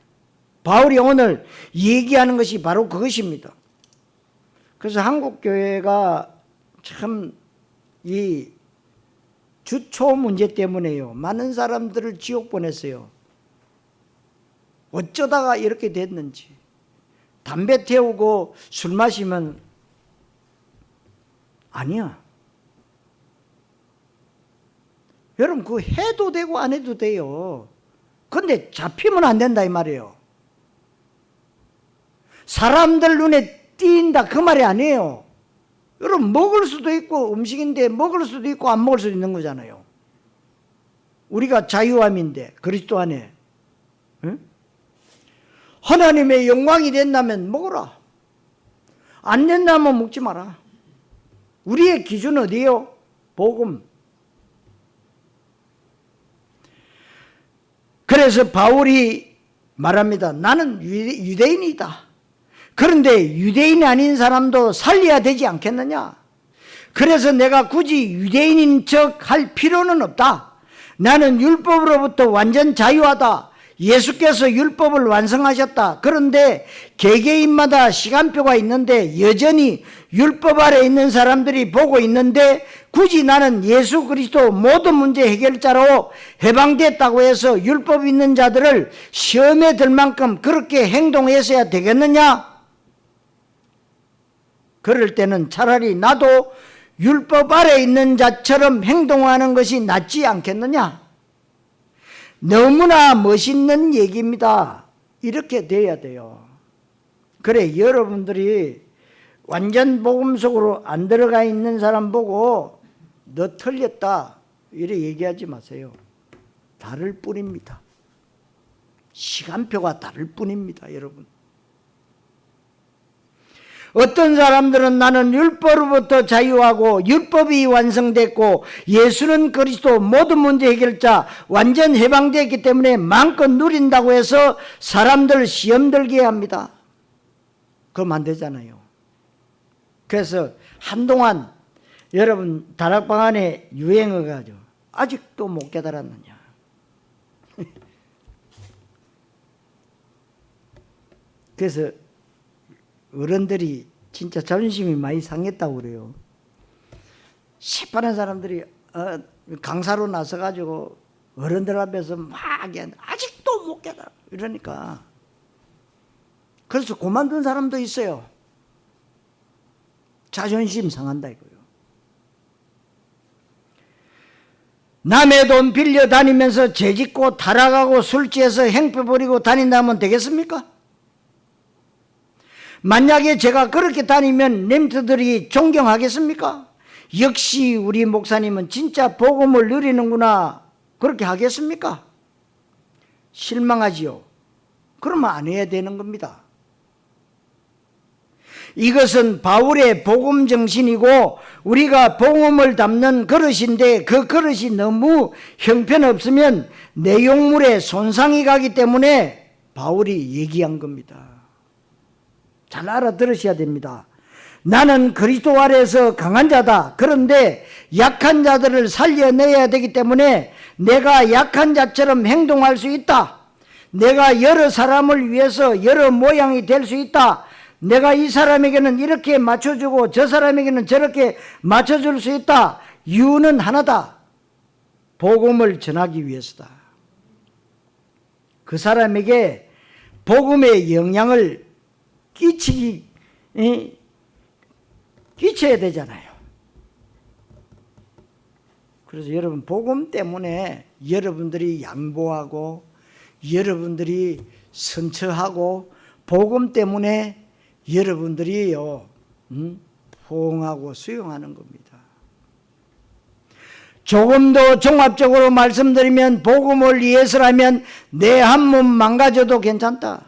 Speaker 1: 바울이 오늘 얘기하는 것이 바로 그것입니다. 그래서 한국교회가 참 이 주초 문제 때문에요. 많은 사람들을 지옥 보냈어요. 어쩌다가 이렇게 됐는지. 담배 태우고 술 마시면 아니야. 여러분 그거 해도 되고 안 해도 돼요. 근데 잡히면 안 된다 이 말이에요. 사람들 눈에 띈다 그 말이 아니에요. 여러분 먹을 수도 있고 음식인데 먹을 수도 있고 안 먹을 수도 있는 거잖아요. 우리가 자유함인데 그리스도 안에 응? 하나님의 영광이 된다면 먹어라. 안 된다면 먹지 마라. 우리의 기준 어디예요? 복음. 그래서 바울이 말합니다. 나는 유대인이다. 그런데 유대인이 아닌 사람도 살려야 되지 않겠느냐? 그래서 내가 굳이 유대인인 척 할 필요는 없다. 나는 율법으로부터 완전 자유하다. 예수께서 율법을 완성하셨다. 그런데 개개인마다 시간표가 있는데 여전히 율법 아래 있는 사람들이 보고 있는데 굳이 나는 예수 그리스도 모든 문제 해결자로 해방됐다고 해서 율법 있는 자들을 시험에 들 만큼 그렇게 행동했어야 되겠느냐? 그럴 때는 차라리 나도 율법 아래 있는 자처럼 행동하는 것이 낫지 않겠느냐? 너무나 멋있는 얘기입니다. 이렇게 돼야 돼요. 그래 여러분들이 완전 복음 속으로 안 들어가 있는 사람 보고 너 틀렸다 이래 얘기하지 마세요. 다를 뿐입니다. 시간표가 다를 뿐입니다. 여러분. 어떤 사람들은 나는 율법으로부터 자유하고 율법이 완성됐고 예수는 그리스도 모든 문제 해결자 완전 해방되었기 때문에 마음껏 누린다고 해서 사람들 시험 들게 합니다. 그러면 안 되잖아요. 그래서 한동안 여러분 다락방 안에 유행어가 아직도 못 깨달았느냐. 그래서 어른들이 진짜 자존심이 많이 상했다고 그래요. 시퍼런 사람들이 강사로 나서가지고 어른들 앞에서 막 아직도 못 깨달아 이러니까 그래서 그만둔 사람도 있어요. 자존심 상한다 이거요. 남의 돈 빌려 다니면서 죄짓고 타락하고 술 취해서 행패 부리고 다닌다면 되겠습니까? 만약에 제가 그렇게 다니면 렘트들이 존경하겠습니까? 역시 우리 목사님은 진짜 복음을 누리는구나, 그렇게 하겠습니까? 실망하지요. 그러면 안 해야 되는 겁니다. 이것은 바울의 복음 정신이고 우리가 복음을 담는 그릇인데 그 그릇이 너무 형편없으면 내용물에 손상이 가기 때문에 바울이 얘기한 겁니다. 잘 알아들으셔야 됩니다. 나는 그리스도 아래서 강한 자다. 그런데 약한 자들을 살려내야 되기 때문에 내가 약한 자처럼 행동할 수 있다. 내가 여러 사람을 위해서 여러 모양이 될 수 있다. 내가 이 사람에게는 이렇게 맞춰주고 저 사람에게는 저렇게 맞춰줄 수 있다. 이유는 하나다. 복음을 전하기 위해서다. 그 사람에게 복음의 영향을 끼쳐야 되잖아요. 그래서 여러분, 복음 때문에 여러분들이 양보하고 여러분들이 선처하고 복음 때문에 여러분들이요, 포옹하고 수용하는 겁니다. 조금 더 종합적으로 말씀드리면 복음을 위해서라면 내 한 몸 망가져도 괜찮다.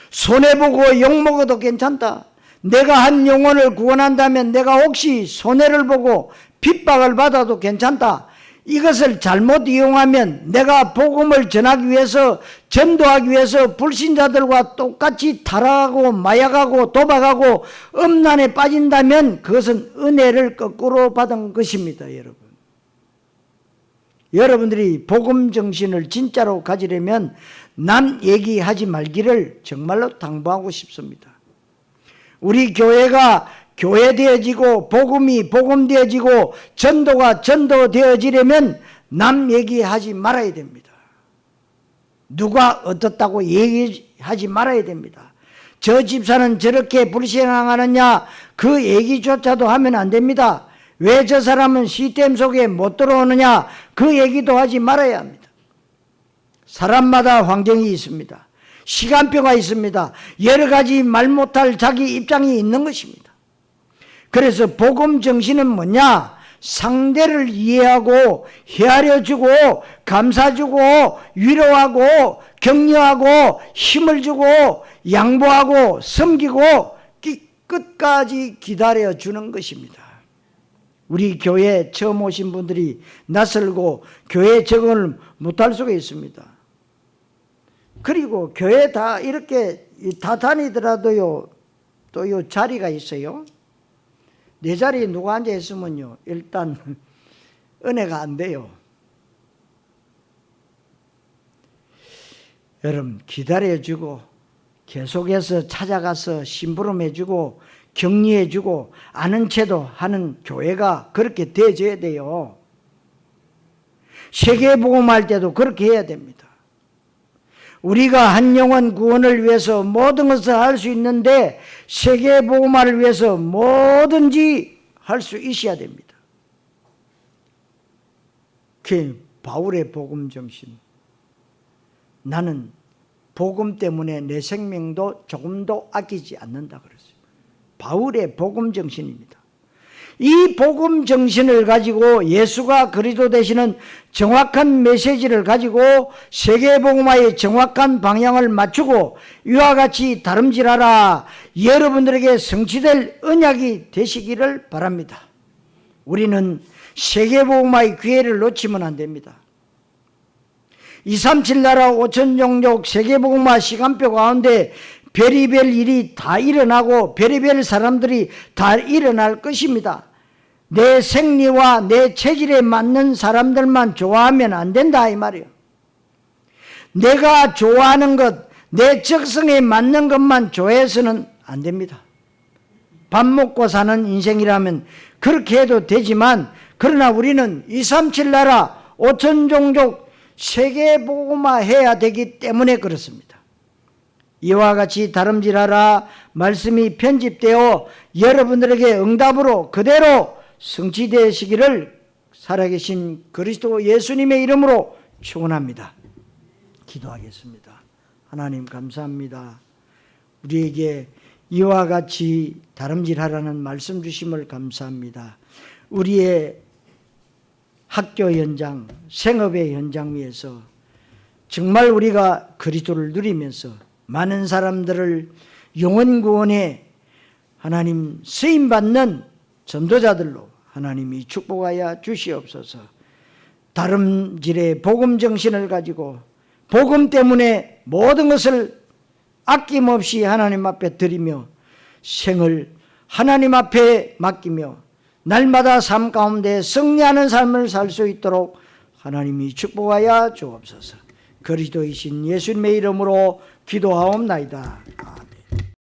Speaker 1: 손해보고 욕먹어도 괜찮다. 내가 한 영혼을 구원한다면 내가 혹시 손해를 보고 핍박을 받아도 괜찮다. 이것을 잘못 이용하면 내가 복음을 전하기 위해서, 전도하기 위해서 불신자들과 똑같이 타락하고 마약하고 도박하고 음란에 빠진다면 그것은 은혜를 거꾸로 받은 것입니다. 여러분들이 복음 정신을 진짜로 가지려면 남 얘기하지 말기를 정말로 당부하고 싶습니다. 우리 교회가 교회되어지고 복음이 복음되어지고 전도가 전도되어지려면 남 얘기하지 말아야 됩니다. 누가 어떻다고 얘기하지 말아야 됩니다. 저 집사는 저렇게 불신앙하느냐, 그 얘기조차도 하면 안 됩니다. 왜 저 사람은 시스템 속에 못 들어오느냐, 그 얘기도 하지 말아야 합니다. 사람마다 환경이 있습니다. 시간표가 있습니다. 여러 가지 말 못할 자기 입장이 있는 것입니다. 그래서 복음 정신은 뭐냐? 상대를 이해하고 헤아려주고 감사주고 위로하고 격려하고 힘을 주고 양보하고 섬기고 끝까지 기다려주는 것입니다. 우리 교회 처음 오신 분들이 낯설고 교회 적응을 못할 수가 있습니다. 그리고 교회 다 이렇게 다 다니더라도요, 또 요 자리가 있어요. 내 자리에 누가 앉아 있으면요, 일단 은혜가 안 돼요. 여러분, 기다려주고 계속해서 찾아가서 심부름해주고 격려해주고 아는 체도 하는 교회가 그렇게 되어져야 돼요. 세계복음할 때도 그렇게 해야 됩니다. 우리가 한 영혼 구원을 위해서 모든 것을 할 수 있는데 세계복음화를 위해서 뭐든지 할 수 있어야 됩니다. 그 바울의 복음 정신. 나는 복음 때문에 내 생명도 조금도 아끼지 않는다 그랬어요. 바울의 복음 정신입니다. 이 복음 정신을 가지고 예수가 그리스도 되시는 정확한 메시지를 가지고 세계복음화의 정확한 방향을 맞추고 이와 같이 다름질하라, 여러분들에게 성취될 언약이 되시기를 바랍니다. 우리는 세계복음화의 기회를 놓치면 안 됩니다. 237 나라 5천 종족 세계복음화 시간표 가운데 별의별 일이 다 일어나고 별의별 사람들이 다 일어날 것입니다. 내 생리와 내 체질에 맞는 사람들만 좋아하면 안 된다 이 말이에요. 내가 좋아하는 것, 내 적성에 맞는 것만 좋아해서는 안 됩니다. 밥 먹고 사는 인생이라면 그렇게 해도 되지만, 그러나 우리는 237 나라 5천 종족 세계복음화 해야 되기 때문에 그렇습니다. 이와 같이 다름질하라 말씀이 편집되어 여러분들에게 응답으로 그대로 성취되시기를 살아계신 그리스도 예수님의 이름으로 축원합니다. 기도하겠습니다. 하나님 감사합니다. 우리에게 이와 같이 다름질하라는 말씀 주심을 감사합니다. 우리의 학교 현장, 생업의 현장 위에서 정말 우리가 그리스도를 누리면서 많은 사람들을 영혼 구원에 하나님 쓰임받는 전도자들로 하나님이 축복하여 주시옵소서. 다름질의 복음 정신을 가지고 복음 때문에 모든 것을 아낌없이 하나님 앞에 드리며 생을 하나님 앞에 맡기며 날마다 삶 가운데 승리하는 삶을 살 수 있도록 하나님이 축복하여 주옵소서. 그리스도이신 예수님의 이름으로 기도하옵나이다. 아멘.